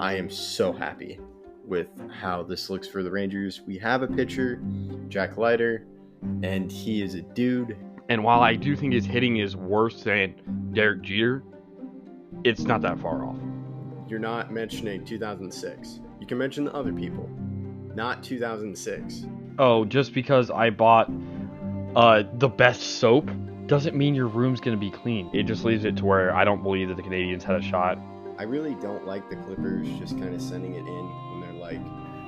I am so happy with how this looks for the Rangers. We have a pitcher, Jack Leiter, and he is a dude. And while I do think his hitting is worse than Derek Jeter, it's not that far off. You're not mentioning 2006. You can mention the other people, not 2006. Oh, just because I bought the best soap doesn't mean your room's going to be clean. It just leaves it to where I don't believe that the Canadians had a shot. I really don't like the Clippers just kind of sending it in when they're like,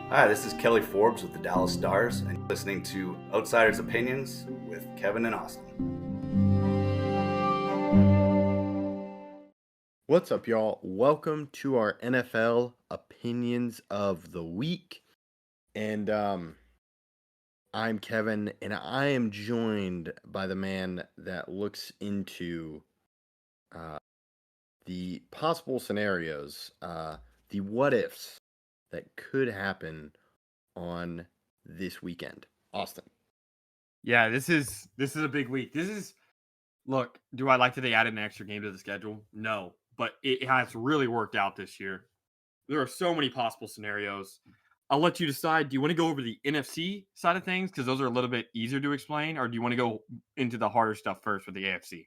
Hi, this is Kelly Forbes with the Dallas Stars, and you're listening to Outsiders Opinions with Kevin and Austin. What's up, y'all? Welcome to our NFL Opinions of the Week. And I'm Kevin, and I am joined by the man that looks into the possible scenarios, the what-ifs that could happen on this weekend. Austin. Yeah, this is a big week. Look, do I like that they added an extra game to the schedule? No, but it has really worked out this year. There are so many possible scenarios. I'll let you decide. Do you want to go over the NFC side of things because those are a little bit easier to explain, or do you want to go into the harder stuff first with the AFC?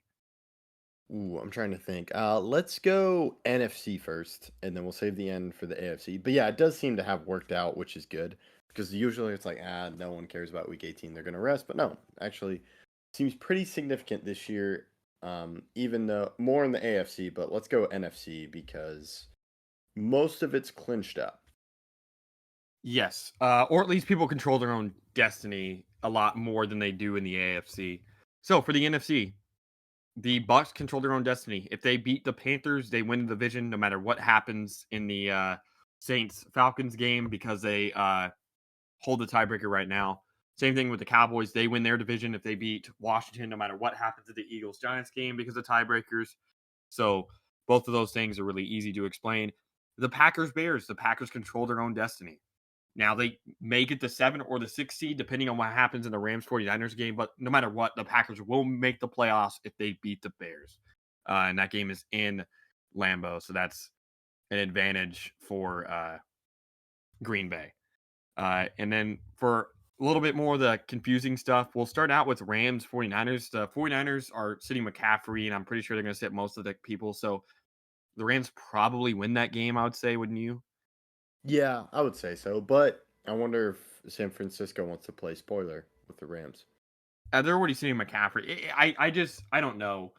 Ooh, I'm trying to think. Let's go NFC first, and then we'll save the end for the AFC. But yeah, it does seem to have worked out, which is good. Because usually it's like, no one cares about Week 18. They're going to rest. But no, actually, seems pretty significant this year, even though more in the AFC. But let's go NFC because most of it's clinched up. Yes, or at least people control their own destiny a lot more than they do in the AFC. So for the NFC, the Bucs control their own destiny. If they beat the Panthers, they win the division no matter what happens in the Saints-Falcons game because they hold the tiebreaker right now. Same thing with the Cowboys. They win their division if they beat Washington no matter what happens at the Eagles-Giants game because of tiebreakers. So both of those things are really easy to explain. The Packers-Bears, the Packers control their own destiny. Now, they may get the 7 or the 6 seed, depending on what happens in the Rams-49ers game. But no matter what, the Packers will make the playoffs if they beat the Bears. And that game is in Lambeau. So that's an advantage for Green Bay. And then for a little bit more of the confusing stuff, we'll start out with Rams-49ers. The 49ers are sitting McCaffrey, and I'm pretty sure they're going to sit most of the people. So the Rams probably win that game, I would say, wouldn't you? Yeah, I would say so. But I wonder if San Francisco wants to play spoiler with the Rams. They're already sitting McCaffrey. I don't know.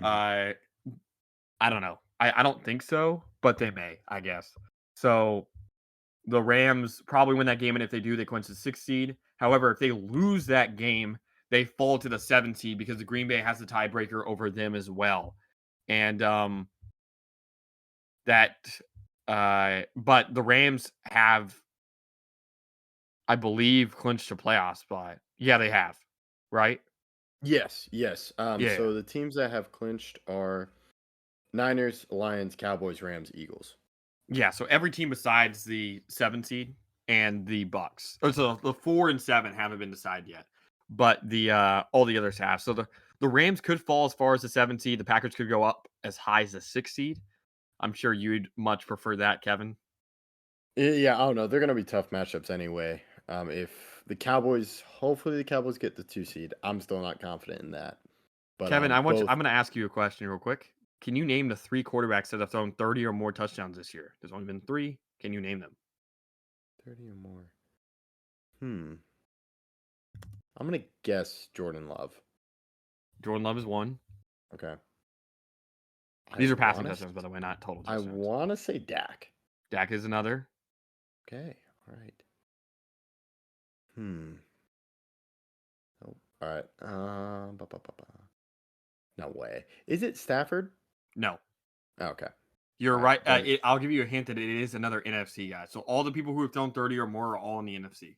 I don't know. I don't think so, but they may, I guess. So the Rams probably win that game, and if they do, they clinch the 6th seed. However, if they lose that game, they fall to the 7th seed because the Green Bay has the tiebreaker over them as well. And but the Rams have, I believe, clinched a playoff spot. Yeah, they have, right? Yes. Yeah. So the teams that have clinched are Niners, Lions, Cowboys, Rams, Eagles. Yeah, so every team besides the 7 seed and the Bucks. So the 4 and 7 haven't been decided yet. But the all the others have. So the Rams could fall as far as the 7 seed. The Packers could go up as high as the 6 seed. I'm sure you'd much prefer that, Kevin. Yeah, I don't know. They're going to be tough matchups anyway. If the Cowboys, hopefully the Cowboys get the 2 seed. I'm still not confident in that. But Kevin, I'm both, going to ask you a question real quick. Can you name the 3 quarterbacks that have thrown 30 or more touchdowns this year? There's only been 3. Can you name them? 30 or more. I'm going to guess Jordan Love. Jordan Love is 1. Okay. These are passing touchdowns, by the way, not total I touchdowns. want to say Dak. Dak is another. Okay. All right. Oh, all right. No way. Is it Stafford? No. Oh, okay. You're All right. right. I'll give you a hint that it is another NFC guy. So all the people who have thrown 30 or more are all in the NFC.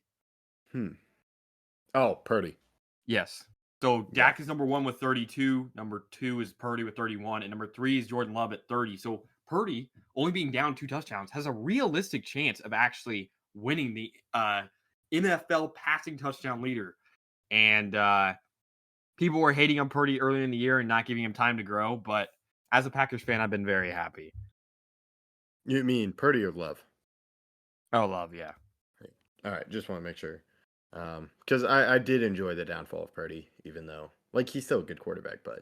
Oh, Purdy. Yes. So Dak is number 1 with 32. Number 2 is Purdy with 31. And number 3 is Jordan Love at 30. So Purdy, only being down 2 touchdowns, has a realistic chance of actually winning the NFL passing touchdown leader. And people were hating on Purdy early in the year and not giving him time to grow. But as a Packers fan, I've been very happy. You mean Purdy or Love? Oh, Love, yeah. All right, just want to make sure. Because I did enjoy the downfall of Purdy, even though like he's still a good quarterback, but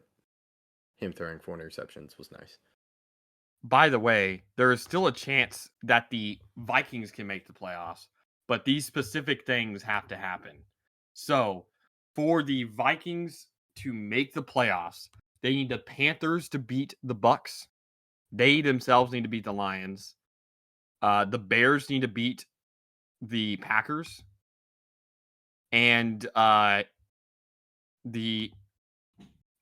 him throwing 4 interceptions was nice. By the way, there is still a chance that the Vikings can make the playoffs, but these specific things have to happen. So, for the Vikings to make the playoffs, they need the Panthers to beat the Bucks. They themselves need to beat the Lions. The Bears need to beat the Packers. And the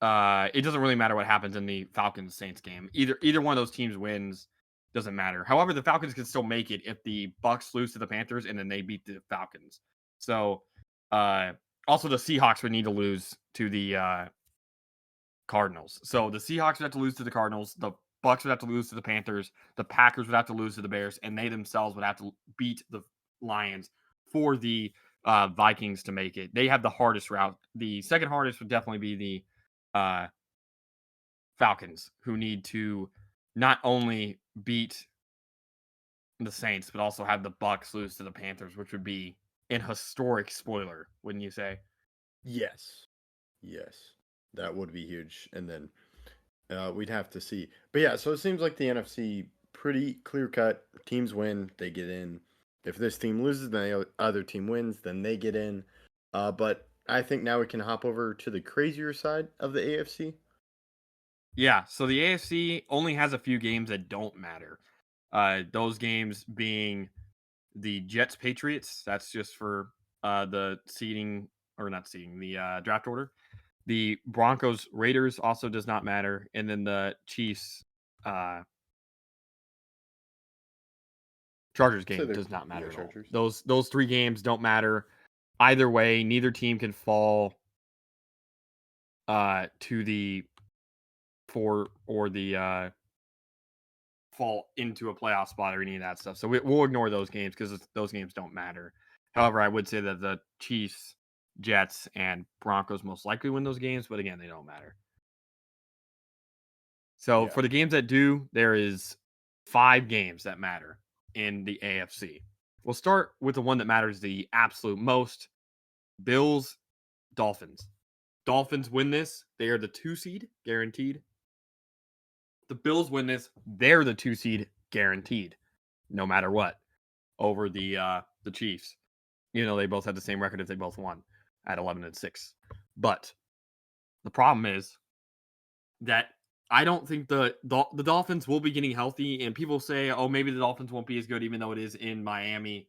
it doesn't really matter what happens in the Falcons Saints game. Either one of those teams wins, doesn't matter. However, the Falcons can still make it if the Bucks lose to the Panthers and then they beat the Falcons. So also the Seahawks would need to lose to the Cardinals. So the Seahawks would have to lose to the Cardinals, the Bucks would have to lose to the Panthers, the Packers would have to lose to the Bears, and they themselves would have to beat the Lions for the Vikings to make it. They have the hardest route. The second hardest would definitely be the Falcons, who need to not only beat the Saints, but also have the Bucks lose to the Panthers, which would be an historic spoiler, wouldn't you say? Yes, yes, that would be huge. And then we'd have to see. But yeah, so it seems like the NFC pretty clear cut. Teams win, they get in. If this team loses, then the other team wins, then they get in. But I think now we can hop over to the crazier side of the AFC. Yeah, so the AFC only has a few games that don't matter. Those games being the Jets Patriots. That's just for the seeding, or not seeding, the draft order. The Broncos Raiders also does not matter, and then the Chiefs Chargers game does not matter at all. Those 3 games don't matter either way. Neither team can fall to the 4 or the fall into a playoff spot or any of that stuff. So we'll ignore those games because those games don't matter. However, I would say that the Chiefs, Jets, and Broncos most likely win those games, but again, they don't matter. So for the games that do, there is 5 games that matter in the AFC. We'll start with the one that matters the absolute most. Bills, Dolphins. Dolphins win this. They are the 2 seed, guaranteed. The Bills win this. They're the 2 seed, guaranteed, no matter what, over the Chiefs. You know, they both had the same record if they both won at 11-6. But the problem is that I don't think the Dolphins will be getting healthy, and people say, oh, maybe the Dolphins won't be as good, even though it is in Miami.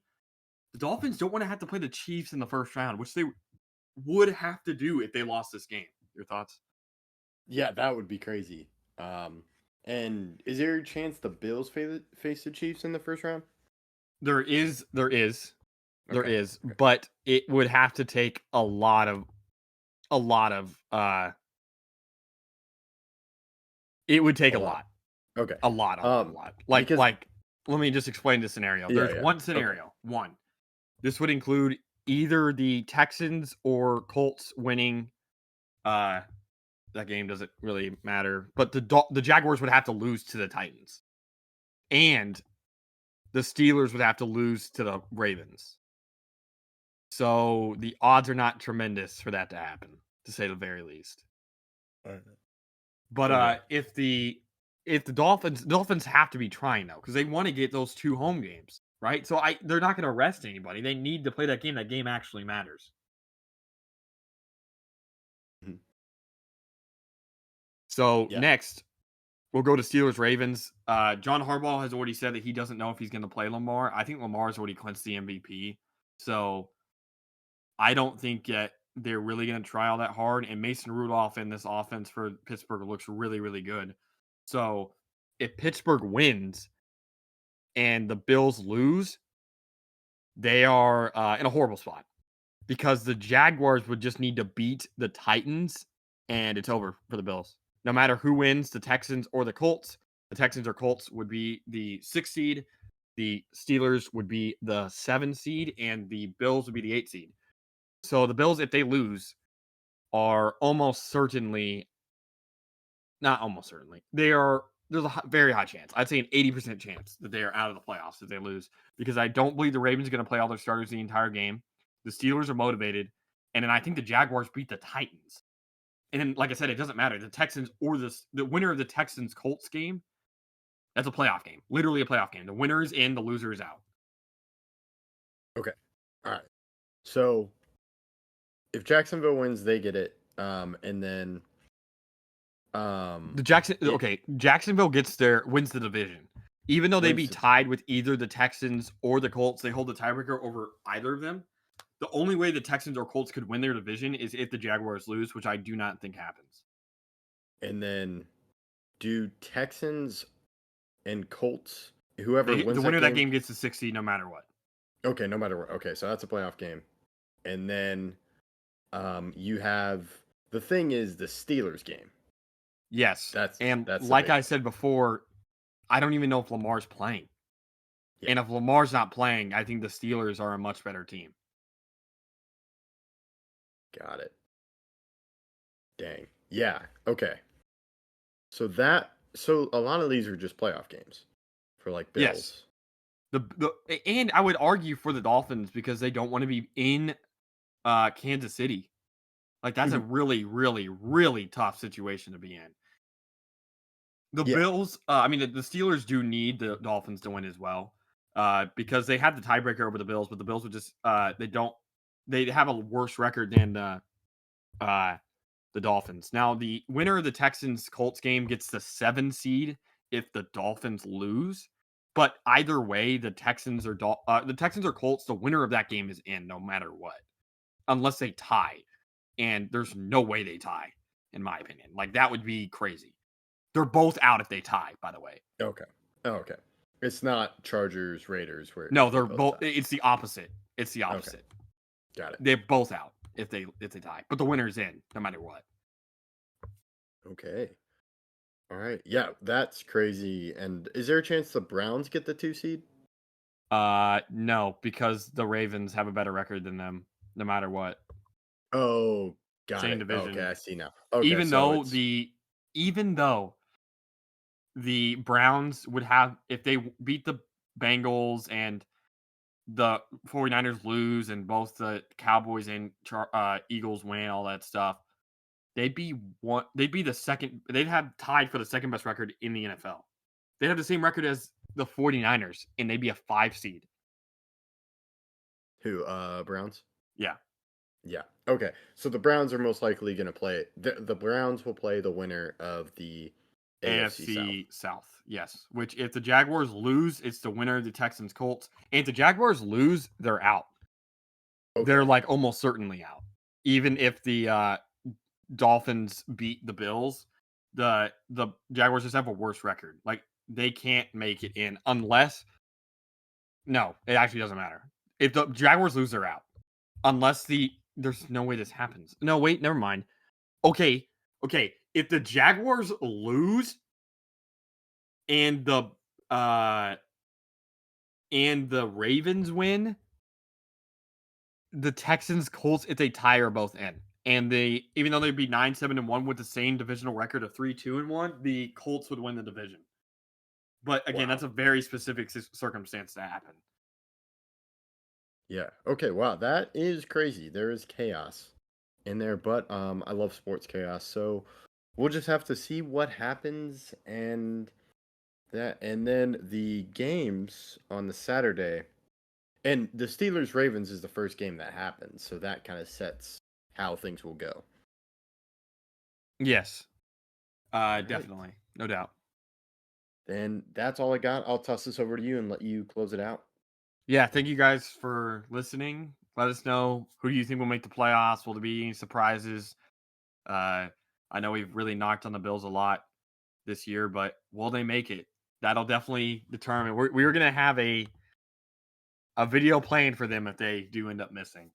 The Dolphins don't want to have to play the Chiefs in the first round, which they would have to do if they lost this game. Your thoughts? Yeah, that would be crazy. And is there a chance the Bills face the Chiefs in the first round? There is, but it would have to take a lot of it would take a lot. Okay. A lot. Like let me just explain the scenario. There's one scenario. Okay. One. This would include either the Texans or Colts winning that game doesn't really matter, but the Jaguars would have to lose to the Titans. And the Steelers would have to lose to the Ravens. So the odds are not tremendous for that to happen, to say the very least. But if the Dolphins have to be trying though, because they want to get those 2 home games, right? So they're not going to rest anybody. They need to play that game. That game actually matters. Mm-hmm. So next, we'll go to Steelers Ravens. John Harbaugh has already said that he doesn't know if he's going to play Lamar. I think Lamar's already clinched the MVP. So I don't think yet they're really going to try all that hard. And Mason Rudolph in this offense for Pittsburgh looks really, really good. So if Pittsburgh wins and the Bills lose, they are in a horrible spot because the Jaguars would just need to beat the Titans and it's over for the Bills. No matter who wins, the Texans or the Colts, the Texans or Colts would be the 6th seed. The Steelers would be the 7th seed, and the Bills would be the 8th seed. So the Bills, if they lose, are almost certainly, not almost certainly, they are there's a very high chance. I'd say an 80% chance that they are out of the playoffs if they lose, because I don't believe the Ravens are going to play all their starters the entire game. The Steelers are motivated, and then I think the Jaguars beat the Titans. And then, like I said, it doesn't matter. The Texans or the winner of the Texans Colts game, that's a playoff game. Literally a playoff game. The winner is in, the loser is out. Okay. All right. So if Jacksonville wins, they get it. And then Jacksonville wins the division. Even though they be Wins the- tied with either the Texans or the Colts, they hold the tiebreaker over either of them. The only way the Texans or Colts could win their division is if the Jaguars lose, which I do not think happens. And then do Texans and Colts, whoever wins The winner of that game gets the 6 seed no matter what. Okay, no matter what. Okay, so that's a playoff game. And then you have the thing is the Steelers game. Yes. That's like I said before, I don't even know if Lamar's playing. Yeah. And if Lamar's not playing, I think the Steelers are a much better team. Got it. Dang. Yeah. Okay. So a lot of these are just playoff games for like Bills. Yes. And I would argue for the Dolphins because they don't want to be in Kansas City. Like that's a really, really, really tough situation to be in. The Bills, the Steelers do need the Dolphins to win as well, because they had the tiebreaker over the Bills, but the Bills would just they have a worse record than the Dolphins. Now, the winner of the Texans Colts game gets the 7 seed if the Dolphins lose. But either way, the Texans or Colts, the winner of that game is in no matter what, unless they tie. And there's no way they tie, in my opinion. Like that would be crazy. They're both out if they tie, by the way. Okay. Oh, okay. It's not Chargers Raiders where no, they're both. It's the opposite. It's the opposite. Okay. Got it. They're both out if they tie, but the winner's in no matter what. Okay. All right. Yeah, that's crazy. And is there a chance the Browns get the 2 seed? No, because the Ravens have a better record than them, no matter what. Oh, got Same it. division. Okay, I see now. Okay, even though the Browns would have, if they beat the Bengals and the 49ers lose and both the Cowboys and Eagles win, all that stuff, they'd have tied for the second best record in the NFL. They'd have the same record as the 49ers, and they'd be a 5 seed. Who, Browns? Yeah. Yeah. Okay. So the Browns are most likely going to play. The Browns will play the winner of the AFC South. Yes. Which, if the Jaguars lose, it's the winner of the Texans Colts. And if the Jaguars lose, they're out. Okay. They're like almost certainly out. Even if the Dolphins beat the Bills, the Jaguars just have a worse record. Like they can't make it in unless. No, it actually doesn't matter. If the Jaguars lose, they're out. Unless there's no way this happens. No, wait, never mind. Okay. If the Jaguars lose and the Ravens win, the Texans, Colts, if they tie, are both in. And even though they'd be 9-7-1 with the same divisional record of 3-2-1, the Colts would win the division. But again, That's a very specific circumstance to happen. Yeah. Okay. Wow. That is crazy. There is chaos in there, but I love sports chaos. So we'll just have to see what happens and then the games on the Saturday. And the Steelers Ravens is the first game that happens, so that kind of sets how things will go. Yes. Definitely. No doubt. Then that's all I got. I'll toss this over to you and let you close it out. Yeah, thank you guys for listening. Let us know who you think will make the playoffs. Will there be any surprises? I know we've really knocked on the Bills a lot this year, but will they make it? That'll definitely determine. We're going to have a video playing for them if they do end up missing.